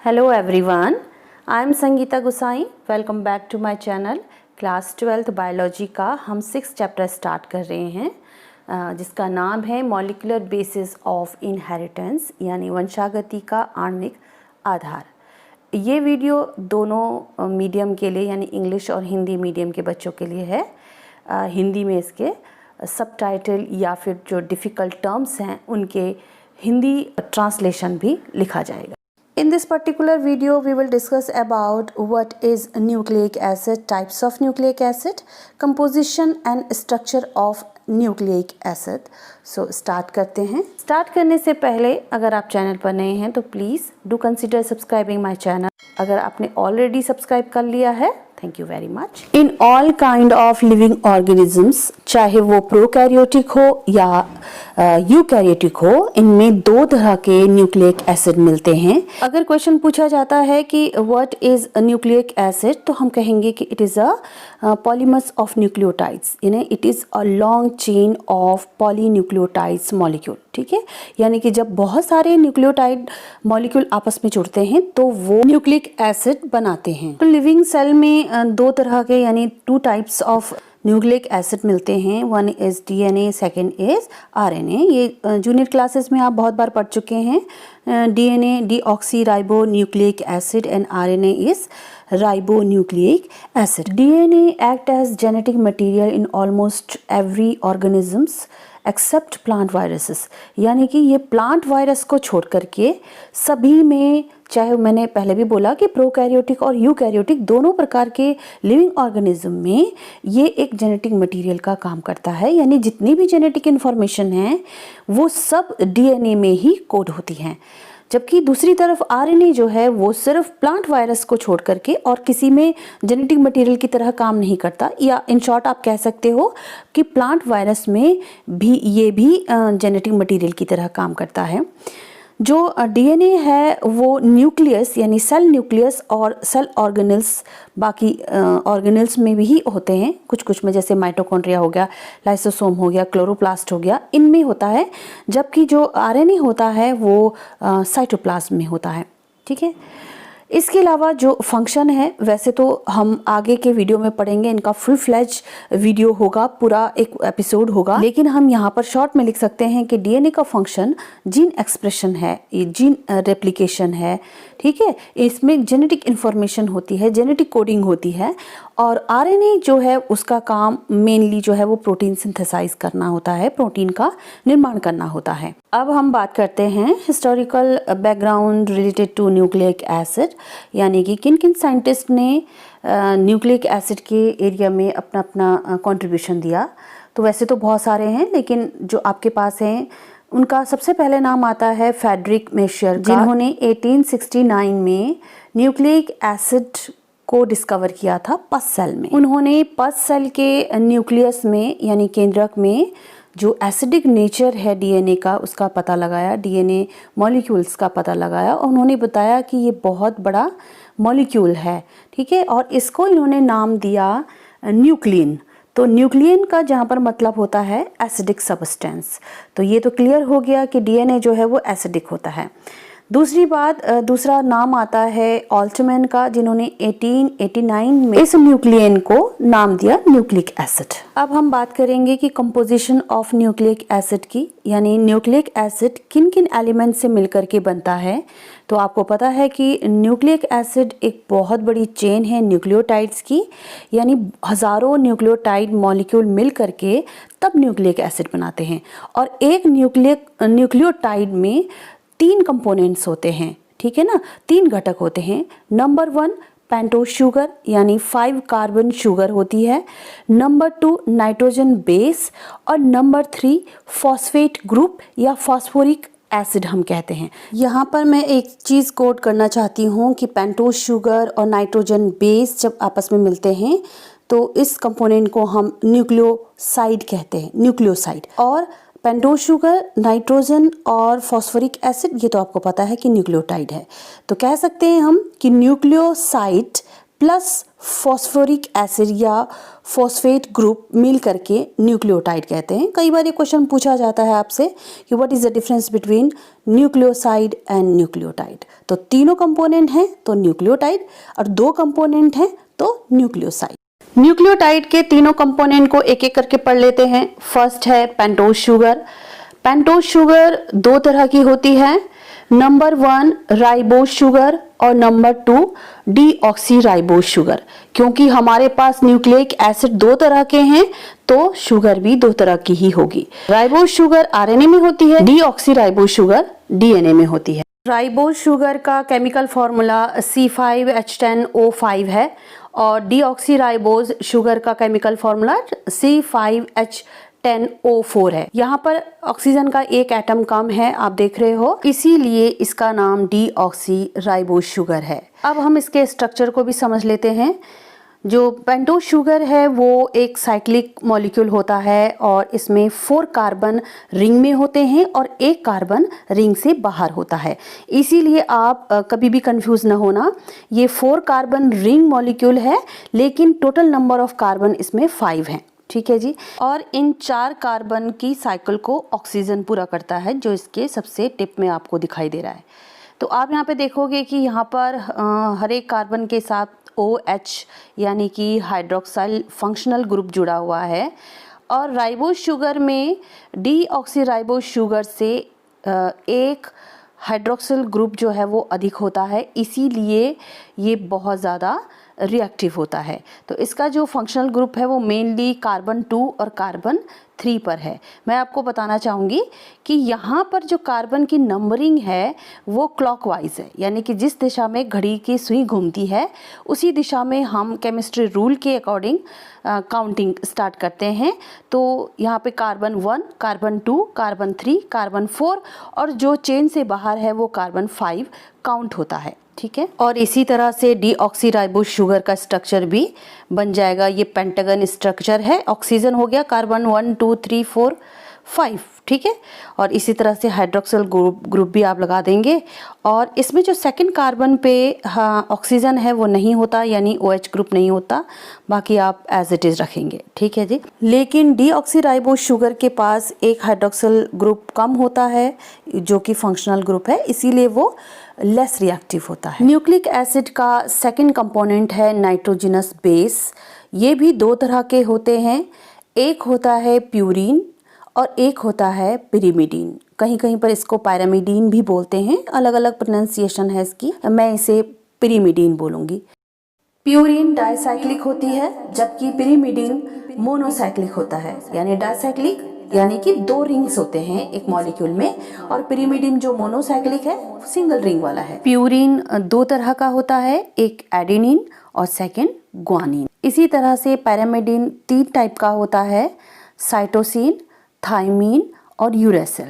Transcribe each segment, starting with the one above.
Hello everyone, I am Sangeeta Gusain. Welcome back to my channel. Class 12th biology का हम 6th chapter start कर रहे हैं जिसका नाम है मॉलिक्यूलर बेसिस ऑफ इनहेरिटेंस यानी वंशागति का आणविक आधार. ये वीडियो दोनों मीडियम के लिए यानी इंग्लिश और हिंदी मीडियम के बच्चों के लिए है. हिंदी में इसके सबटाइटल या फिर जो डिफ़िकल्ट टर्म्स हैं उनके हिंदी ट्रांसलेशन भी लिखा जाएगा. In this particular video, we will discuss about what is nucleic acid, types of nucleic acid, composition and structure of nucleic acid. So start करते हैं. Start करने से पहले अगर आप चैनल पर नए हैं तो please do consider subscribing my channel. अगर आपने already सब्सक्राइब कर लिया है, thank you very much. In all kind of living organisms, चाहे वो प्रोकैरियोटिक हो या यूकैरियोटिक हो, इनमें दो तरह के न्यूक्लिक एसिड मिलते हैं. अगर क्वेश्चन पूछा जाता है कि व्हाट इज न्यूक्लिक एसिड, तो हम कहेंगे कि it is a polymers of nucleotides, यानी it is a long chain of polynucleotides molecule. ठीक है, यानी कि जब बहुत सारे न्यूक्लियोटाइड मॉलिक्यूल आपस में जुड़ते हैं तो वो न्यूक्लिक एसिड बनाते हैं. तो लिविंग सेल में दो तरह के यानी two types of nucleic acid मिलते हैं. One is DNA, second is RNA. ये जूनियर क्लासेस में आप बहुत बार पढ़ चुके हैं. DNA deoxy ribo nucleic acid and RNA is ribo nucleic acid. DNA act as genetic material in almost every organisms except plant viruses, यानी कि ये प्लांट वायरस को छोड़ करके सभी में, चाहे मैंने पहले भी बोला कि प्रोकैरियोटिक और यूकैरियोटिक दोनों प्रकार के लिविंग ऑर्गेनिज्म में ये एक जेनेटिक मटेरियल का काम करता है. यानी जितनी भी जेनेटिक इन्फॉर्मेशन है वो सब डीएनए में ही कोड होती हैं. जबकि दूसरी तरफ आरएनए जो है वो सिर्फ प्लांट वायरस को छोड़ करके और किसी में जेनेटिक मटेरियल की तरह काम नहीं करता. या इन शॉर्ट आप कह सकते हो कि प्लांट वायरस में भी ये भी जेनेटिक मटेरियल की तरह काम करता है. जो डीएनए है वो न्यूक्लियस यानी सेल न्यूक्लियस और सेल ऑर्गेनल्स, बाकी ऑर्गेनल्स में भी होते हैं. कुछ में जैसे माइटोकॉन्ड्रिया हो गया, लाइसोसोम हो गया, क्लोरोप्लास्ट हो गया, इनमें होता है. जबकि जो आरएनए होता है वो साइटोप्लाज्म में होता है. ठीक है, इसके अलावा जो फंक्शन है वैसे तो हम आगे के वीडियो में पढ़ेंगे. इनका फुल फ्लैज वीडियो होगा, पूरा एक एपिसोड होगा. लेकिन हम यहाँ पर शॉर्ट में लिख सकते हैं कि डीएनए का फंक्शन जीन एक्सप्रेशन है, जीन रेप्लिकेशन है. ठीक है, इसमें जेनेटिक इन्फॉर्मेशन होती है, जेनेटिक कोडिंग होती है. और आरएनए जो है उसका काम मेनली जो है वो प्रोटीन सिंथेसाइज करना होता है, प्रोटीन का निर्माण करना होता है. अब हम बात करते हैं historical background related to nucleic acid, यानी कि किन किन साइंटिस्ट ने न्यूक्लिक एसिड के एरिया में अपना अपना कंट्रीब्यूशन दिया. तो वैसे तो बहुत सारे हैं, लेकिन जो आपके पास हैं उनका सबसे पहले नाम आता है फ्रेडरिक मेशर, जिन्होंने 1869 में न्यूक्लिक एसिड को डिस्कवर किया था पस सेल में. उन्होंने पस सेल के न्यूक्लियस में यानी केंद्रक में जो एसिडिक नेचर है डीएनए का उसका पता लगाया, डीएनए मॉलिक्यूल्स का पता लगाया और उन्होंने बताया कि ये बहुत बड़ा मॉलिक्यूल है. ठीक है, और इसको इन्होंने नाम दिया न्यूक्लियन. तो न्यूक्लियन का जहाँ पर मतलब होता है एसिडिक सब्सटेंस. तो ये तो क्लियर हो गया कि डीएनए जो है वो एसिडिक होता है. दूसरी बात, दूसरा नाम आता है ऑल्टमैन का, जिन्होंने 1889 में इस न्यूक्लियन को नाम दिया न्यूक्लिक एसिड. अब हम बात करेंगे कि कंपोजिशन ऑफ न्यूक्लिक एसिड की, यानी न्यूक्लिक एसिड किन किन एलिमेंट से मिलकर के बनता है. तो आपको पता है कि न्यूक्लिक एसिड एक बहुत बड़ी चेन है न्यूक्लियोटाइड्स की, यानी हज़ारों न्यूक्लियोटाइड मॉलिक्यूल मिल करके तब न्यूक्लिक एसिड बनाते हैं. और एक न्यूक्लियोटाइड में 3 कंपोनेंट्स होते हैं. ठीक है ना, 3 घटक होते हैं. नंबर 1 पेंटोज शुगर यानी 5 कार्बन शुगर होती है. नंबर 2 नाइट्रोजन बेस और नंबर 3 फॉस्फेट ग्रुप या फॉस्फोरिक एसिड हम कहते हैं. यहाँ पर मैं एक चीज़ कोट करना चाहती हूँ कि पेंटोज शुगर और नाइट्रोजन बेस जब आपस में मिलते हैं तो इस कंपोनेंट को हम न्यूक्लियोसाइड कहते हैं, न्यूक्लियोसाइड. और पेंटोज शुगर, नाइट्रोजन और फॉस्फोरिक एसिड, ये तो आपको पता है कि न्यूक्लियोटाइड है. तो कह सकते हैं हम कि न्यूक्लियोसाइड प्लस फॉस्फोरिक एसिड या फॉस्फेट ग्रुप मिल करके न्यूक्लियोटाइड कहते हैं. कई बार ये क्वेश्चन पूछा जाता है आपसे कि what is the difference between nucleoside and nucleotide. तो तीनों कंपोनेंट हैं तो न्यूक्लियोटाइड और 2 कंपोनेंट हैं तो न्यूक्लियोसाइड। न्यूक्लियोटाइड के तीनों कंपोनेंट को एक एक करके पढ़ लेते हैं। फर्स्ट है पेंटोज शुगर। पेंटोज शुगर 2 तरह की होती है, नंबर 1 राइबोज शुगर और नंबर 2 डीऑक्सीराइबोज शुगर। क्योंकि हमारे पास न्यूक्लिक एसिड 2 तरह के हैं तो शुगर भी 2 तरह की ही होगी। राइबोज शुगर आरएनए में होती है, डीऑक्सीराइबोज शुगर डीएनए में होती है। राइबोज शुगर का केमिकल फॉर्मूला C5H10O5 है और डीऑक्सीराइबोज शुगर का केमिकल फॉर्मूला C5H10O4 है। यहाँ पर ऑक्सीजन का एक एटम कम है, आप देख रहे हो, इसीलिए इसका नाम डीऑक्सीराइबोज शुगर है। अब हम इसके स्ट्रक्चर को भी समझ लेते हैं। जो पेंटोज शुगर है वो एक साइक्लिक मॉलिक्यूल होता है और इसमें 4 कार्बन रिंग में होते हैं और 1 कार्बन रिंग से बाहर होता है। इसीलिए आप कभी भी कंफ्यूज ना होना, ये 4 कार्बन रिंग मॉलिक्यूल है लेकिन टोटल नंबर ऑफ कार्बन इसमें 5 हैं। ठीक है जी। और इन 4 कार्बन की साइकिल को ऑक्सीजन पूरा करता है, जो इसके सबसे टिप में आपको दिखाई दे रहा है। तो आप यहाँ पे देखोगे कि यहाँ पर हर एक कार्बन के साथ OH यानी कि हाइड्रोक्साइल फंक्शनल ग्रुप जुड़ा हुआ है और राइबोज शुगर में डीऑक्सीराइबोज शुगर से एक हाइड्रोक्सिल ग्रुप जो है वो अधिक होता है, इसीलिए ये बहुत ज़्यादा रिएक्टिव होता है। तो इसका जो फंक्शनल ग्रुप है वो मेनली कार्बन 2 और कार्बन 3 पर है। मैं आपको बताना चाहूँगी कि यहाँ पर जो कार्बन की नंबरिंग है वो क्लॉकवाइज है, यानी कि जिस दिशा में घड़ी की सुई घूमती है उसी दिशा में हम केमिस्ट्री रूल के अकॉर्डिंग काउंटिंग स्टार्ट करते हैं। तो यहाँ पे कार्बन 1, कार्बन 2, कार्बन 3, कार्बन 4 और जो चेन से बाहर है वो कार्बन 5 काउंट होता है। ठीक है। और इसी तरह से डीऑक्सीराइबोज शुगर का स्ट्रक्चर भी बन जाएगा। ये पेंटागन स्ट्रक्चर है, ऑक्सीजन हो गया कार्बन 1 2 3 4 5। ठीक है। और इसी तरह से हाइड्रोक्सिल ग्रुप भी आप लगा देंगे और इसमें जो सेकंड कार्बन पे ऑक्सीजन है वो नहीं होता, यानी OH ग्रुप नहीं होता, बाकी आप एज इट इज़ रखेंगे। ठीक है जी। लेकिन डीऑक्सीराइबोज शुगर के पास एक हाइड्रोक्सिल ग्रुप कम होता है जो कि फंक्शनल ग्रुप है, इसीलिए वो लेस रिएक्टिव होता है। न्यूक्लिक एसिड का सेकंड कंपोनेंट है नाइट्रोजनस बेस। ये भी 2 तरह के होते हैं, एक होता है प्यूरीन और एक होता है पिरिमिडीन। कहीं कहीं पर इसको पायरामिडीन भी बोलते हैं, अलग अलग प्रोनाउंसिएशन है इसकी, मैं इसे पिरिमिडीन बोलूँगी। प्यूरीन डाइसाइक्लिक होती है जबकि पिरिमिडीन मोनोसाइक्लिक होता है, यानी डाइसाइक्लिक यानी कि 2 रिंग्स होते हैं एक मॉलिक्यूल में और पिरिमिडीन जो मोनोसाइक्लिक है सिंगल रिंग वाला है। प्यूरीन 2 तरह का होता है, एक एडेनिन और सेकंड ग्वानिन। इसी तरह से पैरामिडीन 3 टाइप का होता है, साइटोसिन, थाइमीन और यूरेसिल।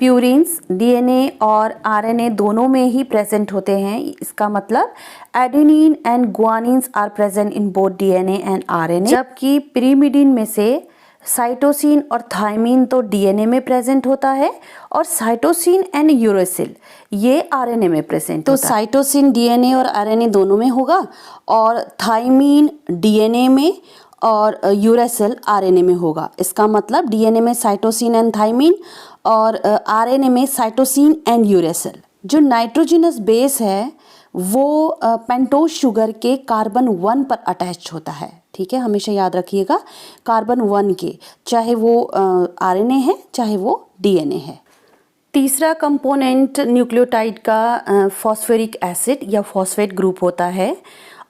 प्यूरिन्स डीएनए और आरएनए दोनों में ही प्रेजेंट होते हैं। इसका मतलब adenine and guanines are present in both DNA and RNA, जबकि पिरिमिडीन में से साइटोसिन और थाइमीन तो डीएनए में प्रेजेंट होता है और साइटोसिन एंड यूरेसिल ये आरएनए में प्रेजेंट होता है। तो साइटोसिन डीएनए और आरएनए दोनों में होगा और थाइमीन डीएनए में और यूरेसिल आरएनए में होगा। इसका मतलब डीएनए में साइटोसिन एंड थाइमीन और आरएनए में साइटोसिन एंड यूरेसिल। जो नाइट्रोजनस बेस है वो पेंटोज शुगर के कार्बन 1 पर अटैच होता है। ठीक है, हमेशा याद रखिएगा कार्बन 1 के, चाहे वो आरएनए है चाहे वो डीएनए है। तीसरा कंपोनेंट न्यूक्लियोटाइड का फॉस्फेरिक एसिड या फॉस्फेट ग्रुप होता है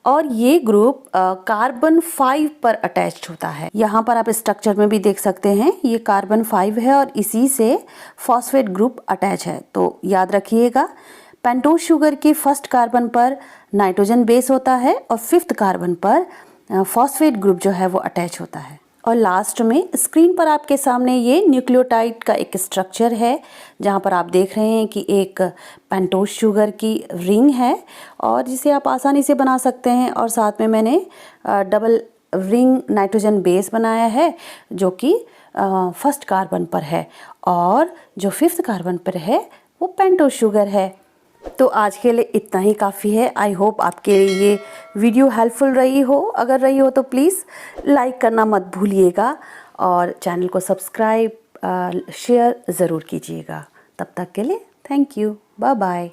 और ये ग्रुप कार्बन 5 पर अटैच्ड होता है। यहाँ पर आप स्ट्रक्चर में भी देख सकते हैं, ये कार्बन 5 है और इसी से फॉस्फेट ग्रुप अटैच है। तो याद रखिएगा पेंटोज शुगर के फर्स्ट कार्बन पर नाइट्रोजन बेस होता है और 5th कार्बन पर फॉस्फेट ग्रुप जो है वो अटैच होता है। और लास्ट में स्क्रीन पर आपके सामने ये न्यूक्लियोटाइड का एक स्ट्रक्चर है जहाँ पर आप देख रहे हैं कि एक पेंटोज शुगर की रिंग है और जिसे आप आसानी से बना सकते हैं और साथ में मैंने डबल रिंग नाइट्रोजन बेस बनाया है जो कि फर्स्ट कार्बन पर है और जो 5th कार्बन पर है वो पेंटोज शुगर है। तो आज के लिए इतना ही काफ़ी है। आई होप आपके लिए ये वीडियो हेल्पफुल रही हो। अगर रही हो तो प्लीज़ लाइक करना मत भूलिएगा और चैनल को सब्सक्राइब शेयर ज़रूर कीजिएगा। तब तक के लिए थैंक यू, बाय बाय।